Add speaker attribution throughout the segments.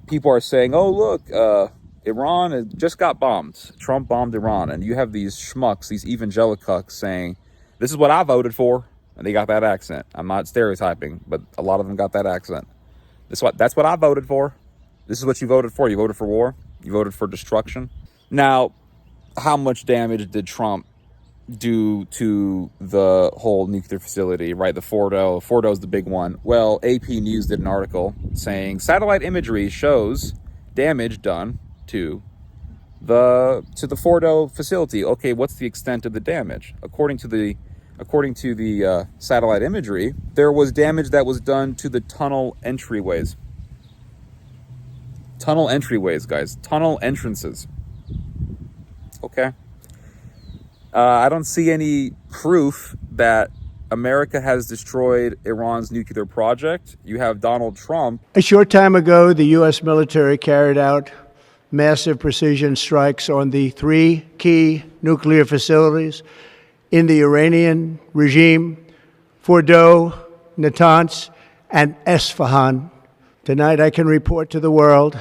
Speaker 1: people are saying, oh, look, Iran just got bombed. Trump bombed Iran. And you have these schmucks, these evangelicals saying, this is what I voted for. And they got that accent. I'm not stereotyping, but a lot of them got that accent. That's what I voted for. This is what you voted for. You voted for war. You voted for destruction. Now, how much damage did Trump do to the whole nuclear facility, right? The Fordo. Fordo is the big one. Well, AP News did an article saying satellite imagery shows damage done to the Fordo facility. Okay, what's the extent of the damage? According to the satellite imagery, there was damage that was done to the tunnel entryways. Tunnel entryways, guys. Tunnel entrances. Okay. I don't see any proof that America has destroyed Iran's nuclear project. You have Donald Trump.
Speaker 2: A short time ago, the U.S. military carried out massive precision strikes on the 3 key nuclear facilities in the Iranian regime: Fordo, Natanz, and Esfahan. Tonight, I can report to the world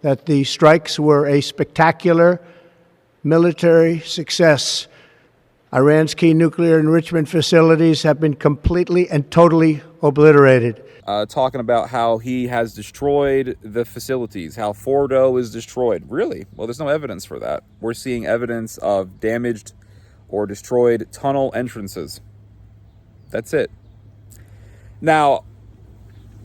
Speaker 2: that the strikes were a spectacular military success. Iran's key nuclear enrichment facilities have been completely and totally obliterated.
Speaker 1: Talking about how he has destroyed the facilities, how Fordo is destroyed. Really? Well, there's no evidence for that. We're seeing evidence of damaged or destroyed tunnel entrances. That's it. Now,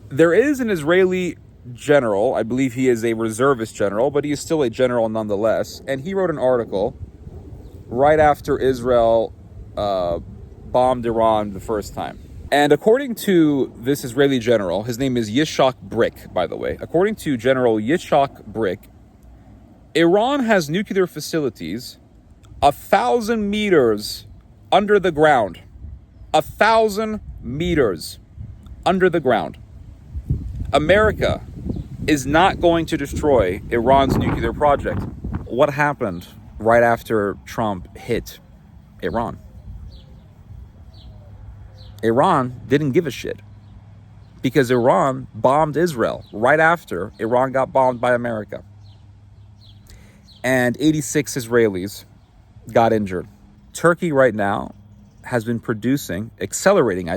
Speaker 1: there is an Israeli general. I believe he is a reservist general, but he is still a general nonetheless. And he wrote an article right after Israel bombed Iran the first time. And according to this Israeli general, his name is Yitzhak Brick, by the way. According to General Yitzhak Brick, Iran has nuclear facilities 1,000 meters under the ground. 1,000 meters under the ground. America is not going to destroy Iran's nuclear project. What happened right after Trump hit Iran? Iran didn't give a shit because Iran bombed Israel right after Iran got bombed by America. And 86 Israelis got injured. Turkey right now has been accelerating,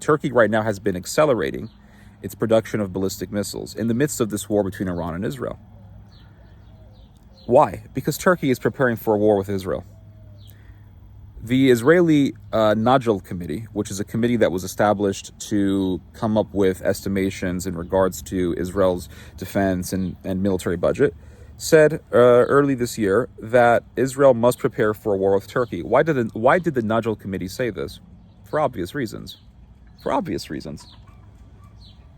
Speaker 1: Turkey right now has been accelerating its production of ballistic missiles in the midst of this war between Iran and Israel. Why? Because Turkey is preparing for a war with Israel. The Israeli Najal Committee, which is a committee that was established to come up with estimations in regards to Israel's defense and military budget, said early this year that Israel must prepare for a war with Turkey. Why did the Najal Committee say this? For obvious reasons.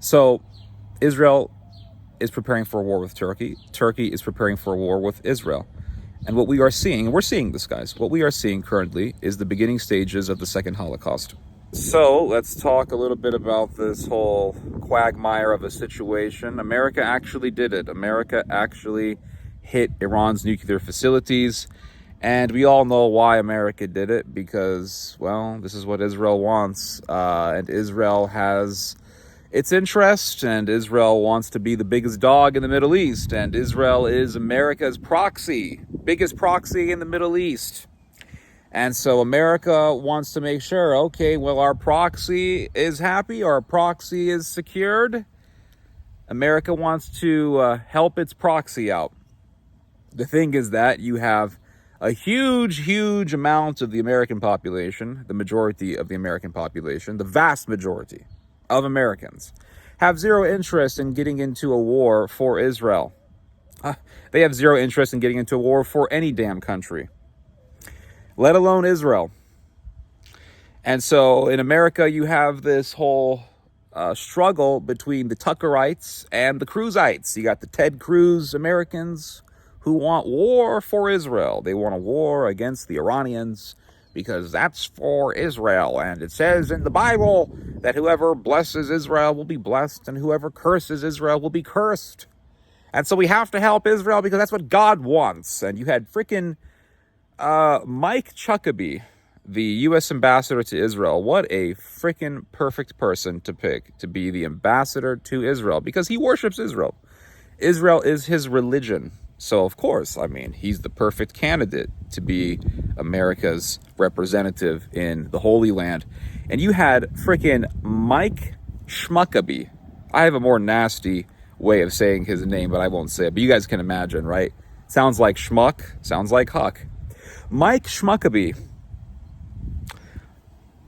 Speaker 1: So Israel is preparing for a war with Turkey. Turkey is preparing for a war with Israel. And what we are seeing, and we're seeing this, guys, what we are seeing currently is the beginning stages of the second Holocaust. So let's talk a little bit about this whole quagmire of a situation. America actually did it. America actually hit Iran's nuclear facilities. And we all know why America did it, because, well, this is what Israel wants. And Israel has its interest, and Israel wants to be the biggest dog in the Middle East. And Israel is America's proxy, biggest proxy in the Middle East. And so America wants to make sure, okay, well, our proxy is happy, our proxy is secured. America wants to help its proxy out. The thing is that you have a huge amount of the American population, the majority of the American population, the vast majority of Americans, have zero interest in getting into a war for Israel. They have zero interest in getting into a war for any damn country, let alone Israel. And so in America, you have this whole struggle between the Tuckerites and the Cruzites. You got the Ted Cruz Americans who want war for Israel. They want a war against the Iranians because that's for Israel. And it says in the Bible that whoever blesses Israel will be blessed and whoever curses Israel will be cursed. And so we have to help Israel because that's what God wants. And you had freaking Mike Huckabee, the U.S. ambassador to Israel. What a freaking perfect person to pick to be the ambassador to Israel, because he worships Israel. Israel is his religion. So, of course, I mean, he's the perfect candidate to be America's representative in the Holy Land. And you had freaking Mike Schmuckaby. I have a more nasty way of saying his name, but I won't say it. But you guys can imagine, right? Sounds like Schmuck, sounds like Huck. Mike Schmuckaby.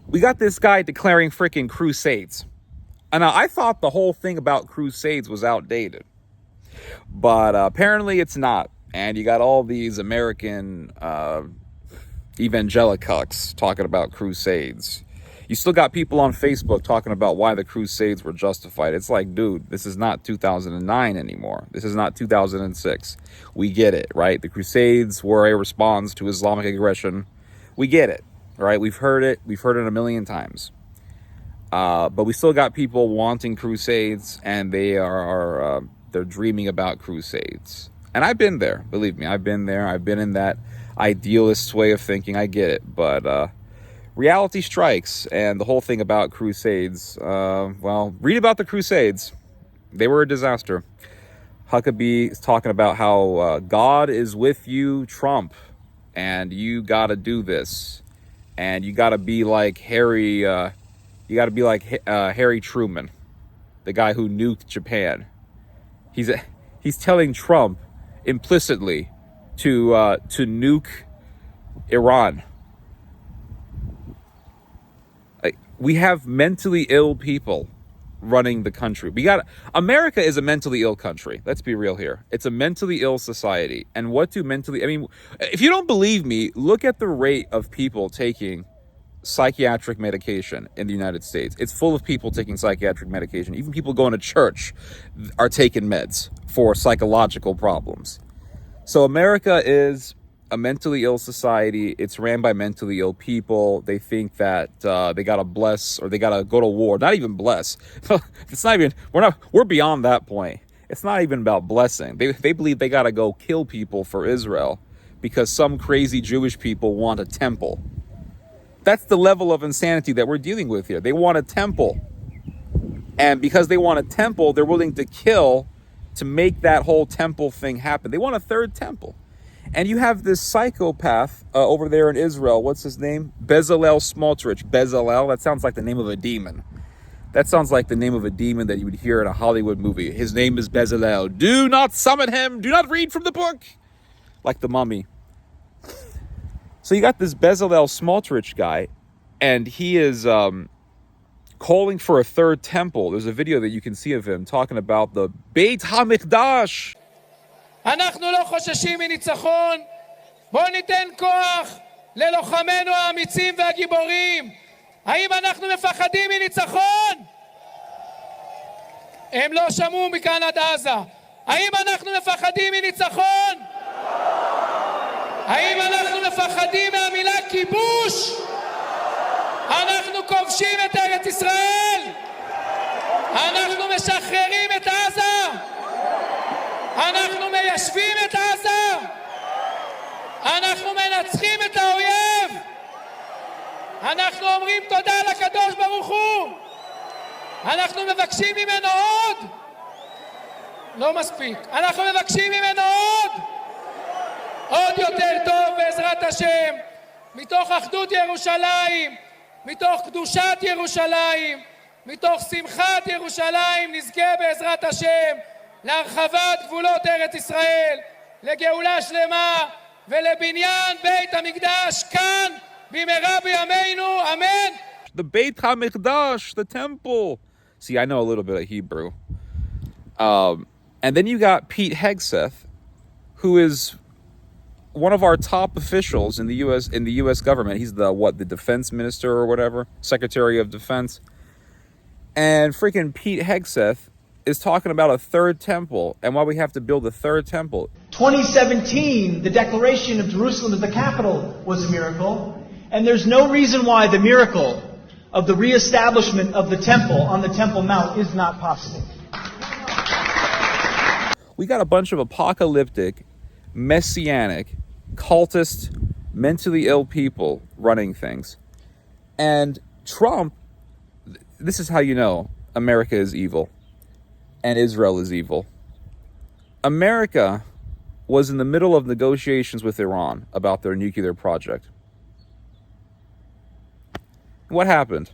Speaker 1: We got this guy declaring freaking crusades. And now, I thought the whole thing about crusades was outdated. But apparently it's not. And you got all these American evangelicals talking about crusades. You still got people on Facebook talking about why the crusades were justified. It's like, dude, this is not 2009 anymore. This is not 2006. We get it, right? The crusades were a response to Islamic aggression. We get it, right? We've heard it. We've heard it a million times. But we still got people wanting crusades, and they're dreaming about crusades. And I've been there, believe me, I've been there. I've been in that idealist way of thinking. I get it. But reality strikes, and the whole thing about crusades, well, read about the crusades. They were a disaster. Huckabee is talking about how God is with you, Trump, and you got to do this. And you got to be like Harry Truman, the guy who nuked Japan. He's telling Trump implicitly to nuke Iran. We have mentally ill people running the country. America is a mentally ill country. Let's be real here. It's a mentally ill society. And if you don't believe me, look at the rate of people taking psychiatric medication in the United States. It's full of people taking psychiatric medication. Even people going to church are taking meds for psychological problems. So America is a mentally ill society. It's ran by mentally ill people. They think that they gotta bless, or they gotta go to war. Not even bless. It's not even. We're beyond that point. It's not even about blessing. They believe they gotta go kill people for Israel because some crazy Jewish people want a temple. That's the level of insanity that we're dealing with here. They want a temple. And because they want a temple, they're willing to kill to make that whole temple thing happen. They want a third temple. And you have this psychopath over there in Israel. What's his name? Bezalel Smotrich. Bezalel, that sounds like the name of a demon. That sounds like the name of a demon that you would hear in a Hollywood movie. His name is Bezalel. Do not summon him. Do not read from the book. Like the mummy. So you got this Bezalel Smotrich guy, and he is calling for a third temple. There's a video that you can see of him talking about the Beit HaMikdash.
Speaker 3: אנחנו לא חוששים מניצחון. בואו ניתן כוח ללוחמינו האמיצים והגיבורים. האם אנחנו מפחדים מניצחון? הם לא שמעו מכאן עד עזה. האם אנחנו מפחדים מניצחון? האם אנחנו מפחדים מהמילה כיבוש? אנחנו כובשים את ארץ ישראל. אנחנו משחררים את עזה. אנחנו מיישבים את עזה. אנחנו מנצחים את האויב. אנחנו אומרים תודה לקדוש ברוך הוא. אנחנו מבקשים ממנו עוד. לא מספיק. אנחנו מבקשים ממנו עוד יותר טוב בעזרת השם, מתוך אחדות ירושלים, מתוך קדושת ירושלים, מתוך שמחת ירושלים, נזכה בעזרת השם להרחבת גבולות ארץ ישראל, לגאולה שלמה ולבניין בית המקדש כאן במהרה בימינו, amen.
Speaker 1: The Beit HaMikdash, the temple. See, I know a little bit of Hebrew. And then you got Pete Hegseth, who is one of our top officials in the U.S. government. He's the defense minister or whatever, Secretary of Defense. And freaking Pete Hegseth is talking about a third temple and why we have to build a third temple.
Speaker 4: 2017, the declaration of Jerusalem as the capital was a miracle. And there's no reason why the miracle of the reestablishment of the temple on the Temple Mount is not possible.
Speaker 1: We got a bunch of apocalyptic, messianic, cultist, mentally ill people running things. And Trump, this is how you know America is evil and Israel is evil. America was in the middle of negotiations with Iran about their nuclear project. What happened?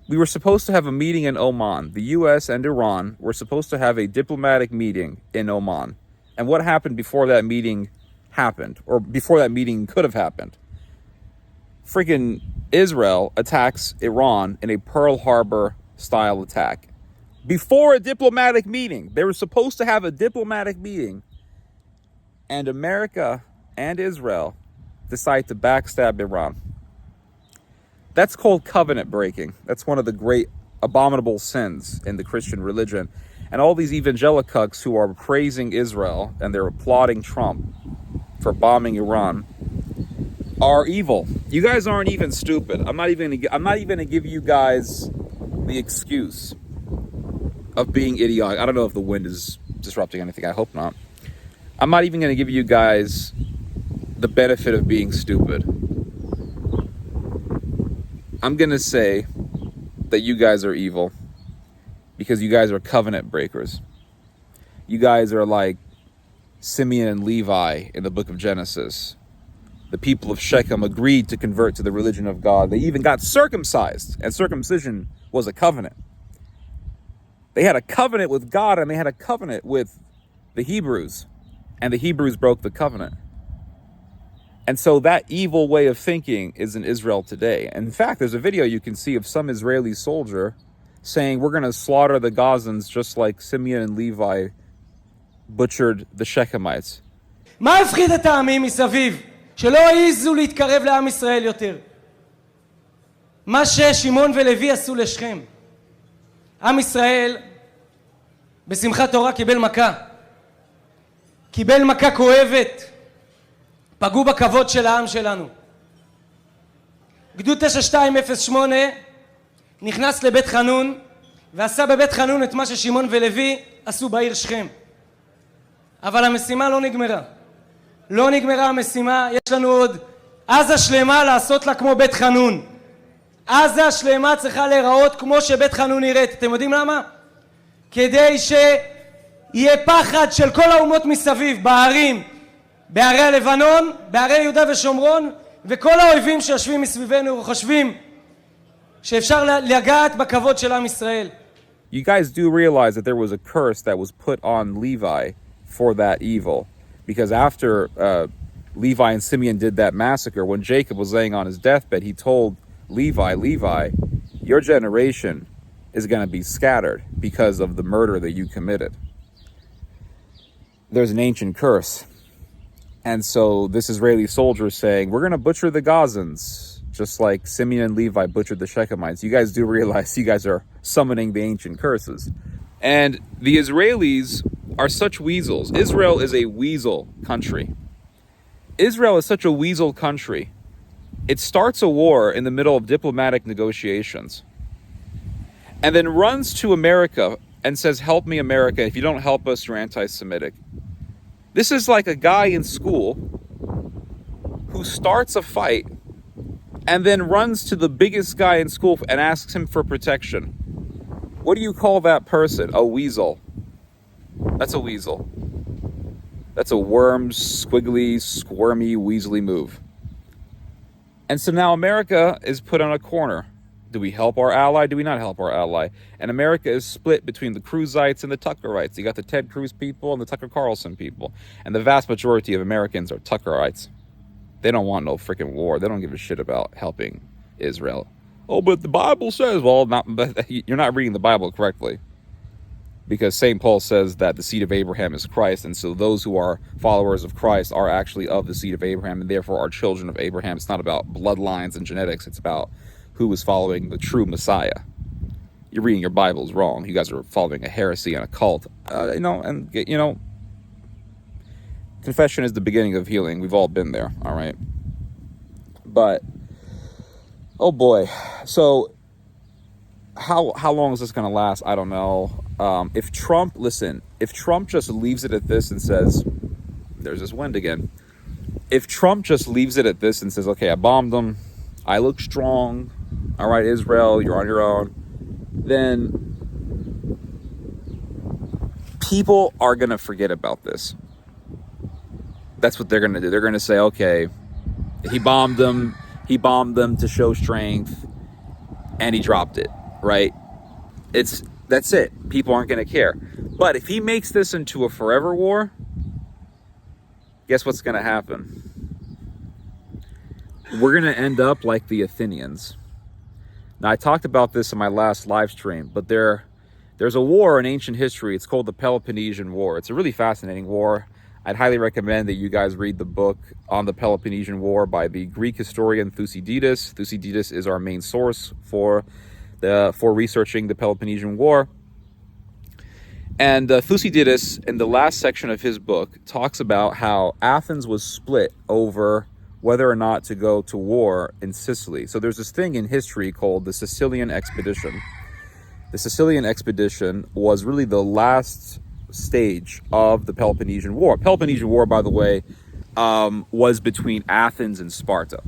Speaker 1: We were supposed to have a meeting in Oman. The US and Iran were supposed to have a diplomatic meeting in Oman. And what happened before that meeting happened? Or before that meeting could have happened? Freaking Israel attacks Iran in a Pearl Harbor style attack. Before a diplomatic meeting. They were supposed to have a diplomatic meeting. And America and Israel decide to backstab Iran. That's called covenant breaking. That's one of the great abominable sins in the Christian religion. And all these evangelicals who are praising Israel and they're applauding Trump for bombing Iran are evil. You guys aren't even stupid. I'm not even gonna give you guys the excuse of being idiotic. I don't know if the wind is disrupting anything. I hope not. I'm not even gonna give you guys the benefit of being stupid. I'm going to say that you guys are evil because you guys are covenant breakers. You guys are like Simeon and Levi in the book of Genesis. The people of Shechem agreed to convert to the religion of God. They even got circumcised, and circumcision was a covenant. They had a covenant with God, and they had a covenant with the Hebrews, and the Hebrews broke the covenant. And so that evil way of thinking is in Israel today. And in fact, there's a video you can see of some Israeli soldier saying, we're going to slaughter the Gazans just like Simeon and Levi butchered the Shechemites.
Speaker 5: מה הפחיד את העמים מסביב? שלא העיזו להתקרב לעם ישראל יותר. מה ששמעון ולוי עשו לשכם. עם ישראל בשמחת תורה קיבל מכה. קיבל מכה כואבת. פגעו בכבוד של העם שלנו. גדוד 9208 נכנס לבית חנון ועשה בבית חנון את מה ששמעון ולוי עשו בעיר שכם. אבל המשימה לא נגמרה. לא נגמרה המשימה, יש לנו עוד עזה שלמה לעשות לה כמו בית חנון. עזה שלמה צריכה להיראות כמו שבית חנון נראית. אתם יודעים למה? כדי שיהיה פחד של כל האומות מסביב, בערים, בערי הלבנון, בערי יהודה ושומרון, וכל האויבים שיושבים מסביבנו וחושבים שאפשר לגעת בכבוד של עם ישראל.
Speaker 1: You guys do realize that there was a curse that was put on Levi for that evil. Because after Levi and Simeon did that massacre, when Jacob was laying on his deathbed, he told Levi, your generation is going to be scattered because of the murder that you committed. There's an ancient curse. And so this Israeli soldier is saying, we're going to butcher the Gazans, just like Simeon and Levi butchered the Shechemites. You guys do realize you guys are summoning the ancient curses. And the Israelis are such weasels. Israel is a weasel country. Israel is such a weasel country. It starts a war in the middle of diplomatic negotiations and then runs to America and says, help me, America. If you don't help us, you're anti-Semitic. This is like a guy in school who starts a fight and then runs to the biggest guy in school and asks him for protection. What do you call that person? A weasel. That's a weasel. That's a worm, squiggly, squirmy, weaselly move. And so now America is put on a corner. Do we help our ally? Do we not help our ally? And America is split between the Cruzites and the Tuckerites. You got the Ted Cruz people and the Tucker Carlson people. And the vast majority of Americans are Tuckerites. They don't want no freaking war. They don't give a shit about helping Israel. Oh, but the Bible says, well, you're not reading the Bible correctly. Because St. Paul says that the seed of Abraham is Christ. And so those who are followers of Christ are actually of the seed of Abraham and therefore are children of Abraham. It's not about bloodlines and genetics. It's about who is following the true Messiah. You're reading your Bibles wrong. You guys are following a heresy and a cult. Confession is the beginning of healing. We've all been there, all right? But, oh boy. So, how long is this going to last? I don't know. If Trump just leaves it at this and says, there's this wind again. If Trump just leaves it at this and says, okay, I bombed them, I look strong, all right, Israel, you're on your own, then people are going to forget about this. That's what they're going to do. They're going to say, okay, he bombed them to show strength, and he dropped it, right? That's it. People aren't going to care. But if he makes this into a forever war, guess what's going to happen? We're going to end up like the Athenians. Now, I talked about this in my last live stream, but there's a war in ancient history. It's called the Peloponnesian War. It's a really fascinating war. I'd highly recommend that you guys read the book on the Peloponnesian War by the Greek historian Thucydides. Thucydides is our main source for researching the Peloponnesian War. And Thucydides, in the last section of his book, talks about how Athens was split over whether or not to go to war in Sicily. So there's this thing in history called the Sicilian Expedition. The Sicilian Expedition was really the last stage of the Peloponnesian War. Peloponnesian War, by the way, was between Athens and Sparta.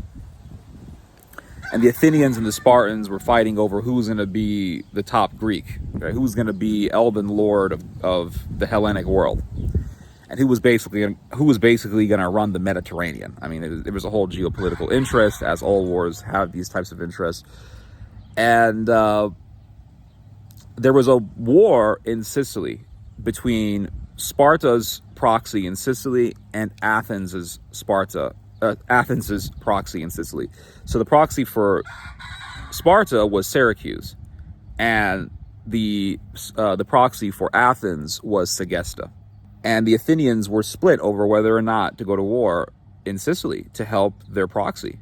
Speaker 1: And the Athenians and the Spartans were fighting over who's going to be the top Greek, okay? Who's going to be Elven Lord of the Hellenic world, and who was basically going to run the Mediterranean. I mean, it was a whole geopolitical interest, as all wars have these types of interests. And there was a war in Sicily between Sparta's proxy in Sicily and Athens's proxy in Sicily. So the proxy for Sparta was Syracuse, and the proxy for Athens was Segesta. And the Athenians were split over whether or not to go to war in Sicily to help their proxy.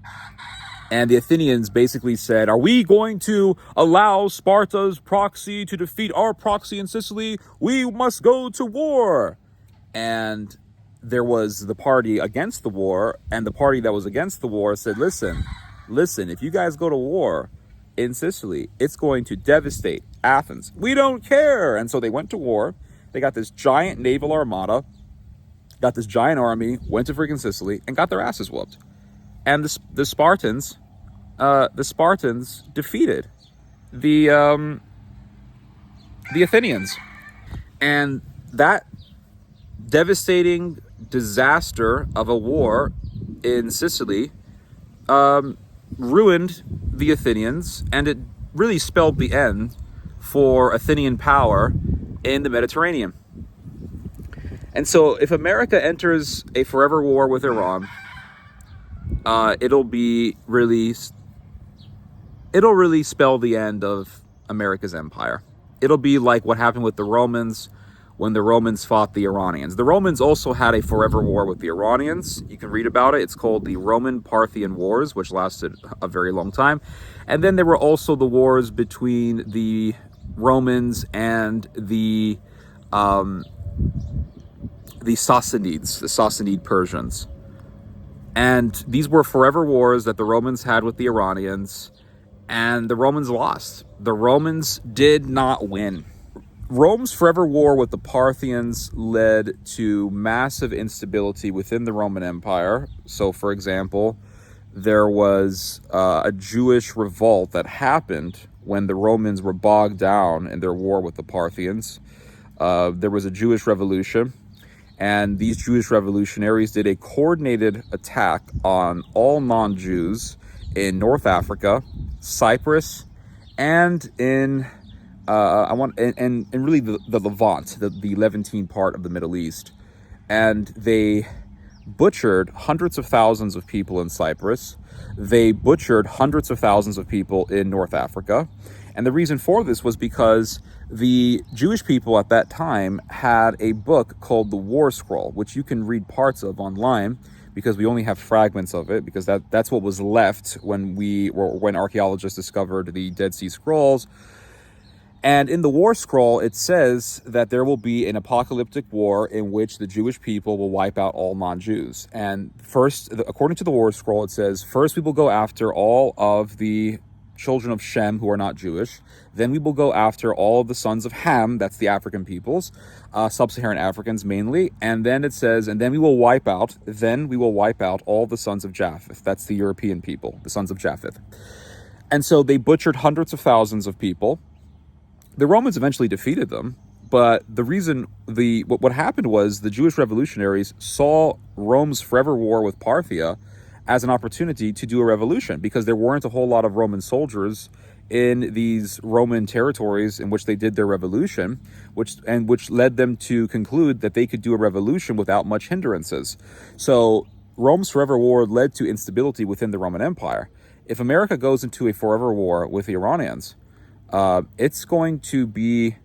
Speaker 1: And the Athenians basically said, are we going to allow Sparta's proxy to defeat our proxy in Sicily? We must go to war. And there was the party against the war, and the party that was against the war said, listen, if you guys go to war in Sicily, it's going to devastate Athens. We don't care. And so they went to war. They got this giant naval armada, got this giant army, went to freaking Sicily, and got their asses whooped. And the Spartans defeated the Athenians. And that devastating disaster of a war in Sicily ruined the Athenians, and it really spelled the end for Athenian power in the Mediterranean. And so if America enters a forever war with Iran, it'll really spell the end of America's empire. It'll be like what happened with the Romans when the Romans fought the Iranians. The Romans also had a forever war with the Iranians. You can read about it. It's called the Roman-Parthian Wars, which lasted a very long time. And then there were also the wars between the Romans and the Sassanids, the Sassanid Persians. And these were forever wars that the Romans had with the Iranians, and the Romans lost. The Romans did not win. Rome's forever war with the Parthians led to massive instability within the Roman Empire. So, for example, there was a Jewish revolt that happened when the Romans were bogged down in their war with the Parthians. There was a Jewish revolution, and these Jewish revolutionaries did a coordinated attack on all non-Jews in North Africa, Cyprus, and in really the Levant, the Levantine part of the Middle East. And they butchered hundreds of thousands of people in Cyprus. They butchered hundreds of thousands of people in North Africa. And the reason for this was because the Jewish people at that time had a book called the War Scroll, which you can read parts of online, because we only have fragments of it, because that's what was left when archaeologists discovered the Dead Sea Scrolls. And in the War Scroll, it says that there will be an apocalyptic war in which the Jewish people will wipe out all non-Jews. And first, according to the War Scroll, it says, first we will go after all of the children of Shem who are not Jewish. Then we will go after all of the sons of Ham, that's the African peoples, sub-Saharan Africans mainly. And then it says, and then we will wipe out all the sons of Japheth. That's the European people, the sons of Japheth. And so they butchered hundreds of thousands of people. The Romans eventually defeated them, But the reason what happened was the Jewish revolutionaries saw Rome's forever war with Parthia as an opportunity to do a revolution, because there weren't a whole lot of Roman soldiers in these Roman territories in which they did their revolution, which led them to conclude that they could do a revolution without much hindrances. So Rome's forever war led to instability within the Roman Empire. If America goes into a forever war with the Iranians, it's going to be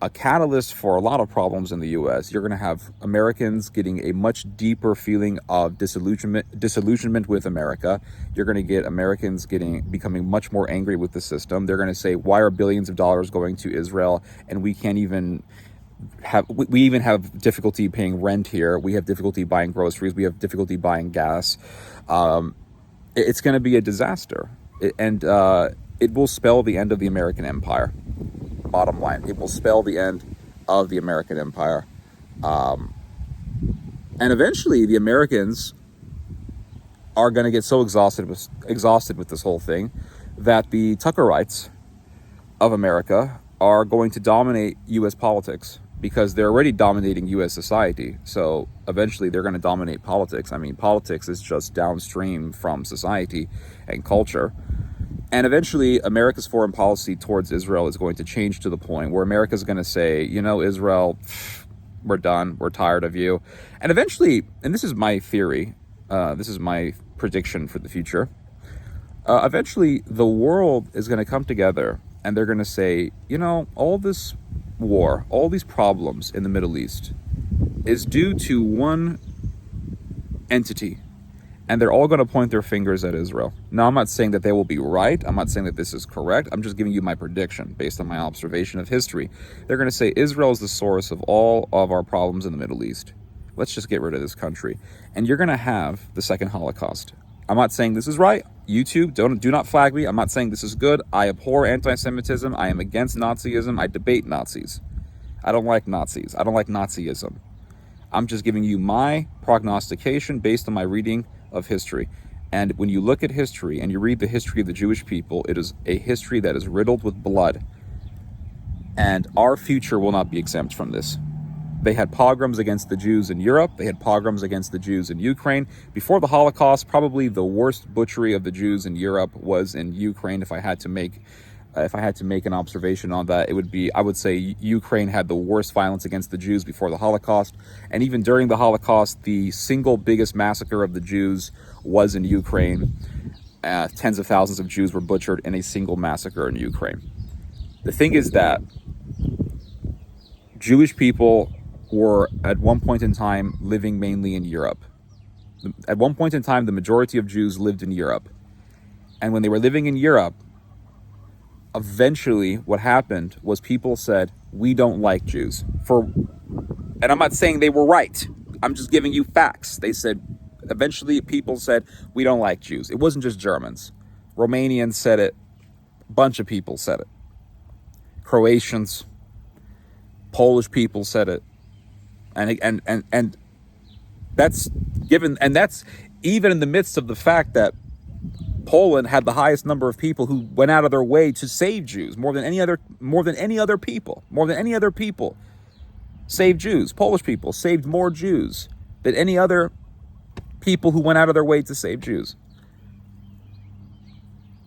Speaker 1: a catalyst for a lot of problems in the U.S. You're going to have Americans getting a much deeper feeling of disillusionment with America. You're going to get Americans becoming much more angry with the system. They're going to say, why are billions of dollars going to Israel, and we even have difficulty paying rent here. We have difficulty buying groceries. We have difficulty buying gas. It's going to be a disaster. It will spell the end of the American empire. Bottom line, it will spell the end of the American empire. And eventually the Americans are going to get so exhausted with this whole thing that the Tuckerites of America are going to dominate U.S. politics, because they're already dominating U.S. society. So eventually they're going to dominate politics. I mean, politics is just downstream from society and culture. And eventually, America's foreign policy towards Israel is going to change to the point where America's going to say, Israel, we're done. We're tired of you. And eventually, and this is my theory, this is my prediction for the future, eventually the world is going to come together and they're going to say, all this war, all these problems in the Middle East is due to one entity. And they're all going to point their fingers at Israel. Now, I'm not saying that they will be right. I'm not saying that this is correct. I'm just giving you my prediction based on my observation of history. They're going to say Israel is the source of all of our problems in the Middle East. Let's just get rid of this country. And you're going to have the second Holocaust. I'm not saying this is right. YouTube, do not flag me. I'm not saying this is good. I abhor anti-Semitism. I am against Nazism. I debate Nazis. I don't like Nazis. I don't like Nazism. I'm just giving you my prognostication based on my reading of history. And when you look at history and you read the history of the Jewish people, it is a history that is riddled with blood. And our future will not be exempt from this. They had pogroms against the Jews in Europe. They had pogroms against the Jews in Ukraine. Before the Holocaust, probably the worst butchery of the Jews in Europe was in Ukraine. If I had to make an observation on that, I would say Ukraine had the worst violence against the Jews before the Holocaust. And even during the Holocaust, the single biggest massacre of the Jews was in Ukraine. Tens of thousands of Jews were butchered in a single massacre in Ukraine. The thing is that Jewish people were at one point in time living mainly in Europe. At one point in time, the majority of Jews lived in Europe. And when they were living in Europe, eventually what happened was people said, we don't like Jews. And I'm not saying they were right. I'm just giving you facts. They said, eventually people said, we don't like Jews. It wasn't just Germans. Romanians said it. A bunch of people said it. Croatians, Polish people said it. And that's given, and that's even in the midst of the fact that Poland had the highest number of people who went out of their way to save Jews, more than any other people saved Jews. Polish people saved more Jews than any other people who went out of their way to save Jews.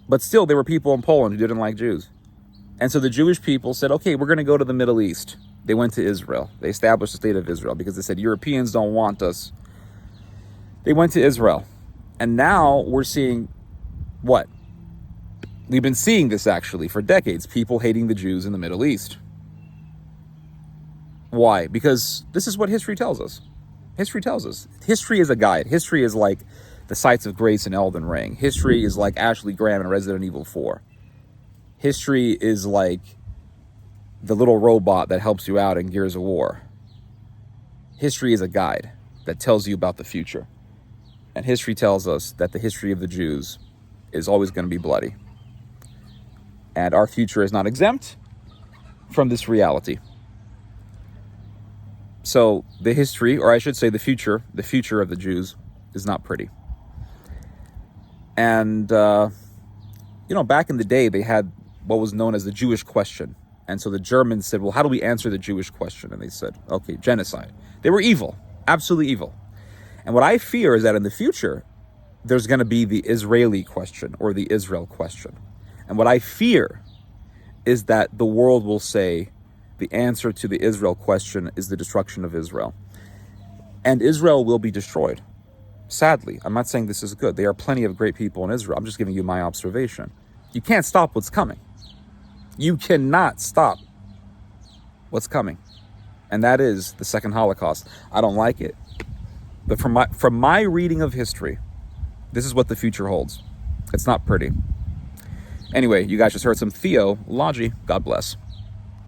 Speaker 1: But still, there were people in Poland who didn't like Jews. And so the Jewish people said, okay, we're going to go to the Middle East. They went to Israel. They established the state of Israel because they said, Europeans don't want us. They went to Israel. And now we're seeing what? We've been seeing this actually for decades, people hating the Jews in the Middle East. Why? Because this is what history tells us. History tells us. History is a guide. History is like the Sights of Grace in Elden Ring. History is like Ashley Graham in Resident Evil 4. History is like the little robot that helps you out in Gears of War. History is a guide that tells you about the future. And history tells us that the history of the Jews is always going to be bloody. And our future is not exempt from this reality. So the history, or I should say the future of the Jews is not pretty. And, back in the day, they had what was known as the Jewish question. And so the Germans said, well, how do we answer the Jewish question? And they said, okay, genocide. They were evil, absolutely evil. And what I fear is that in the future, there's going to be the Israeli question or the Israel question. And what I fear is that the world will say the answer to the Israel question is the destruction of Israel. And Israel will be destroyed. Sadly, I'm not saying this is good. There are plenty of great people in Israel. I'm just giving you my observation. You can't stop what's coming. You cannot stop what's coming. And that is the second Holocaust. I don't like it. But from my reading of history, this is what the future holds. It's not pretty. Anyway, you guys just heard some theology. God bless.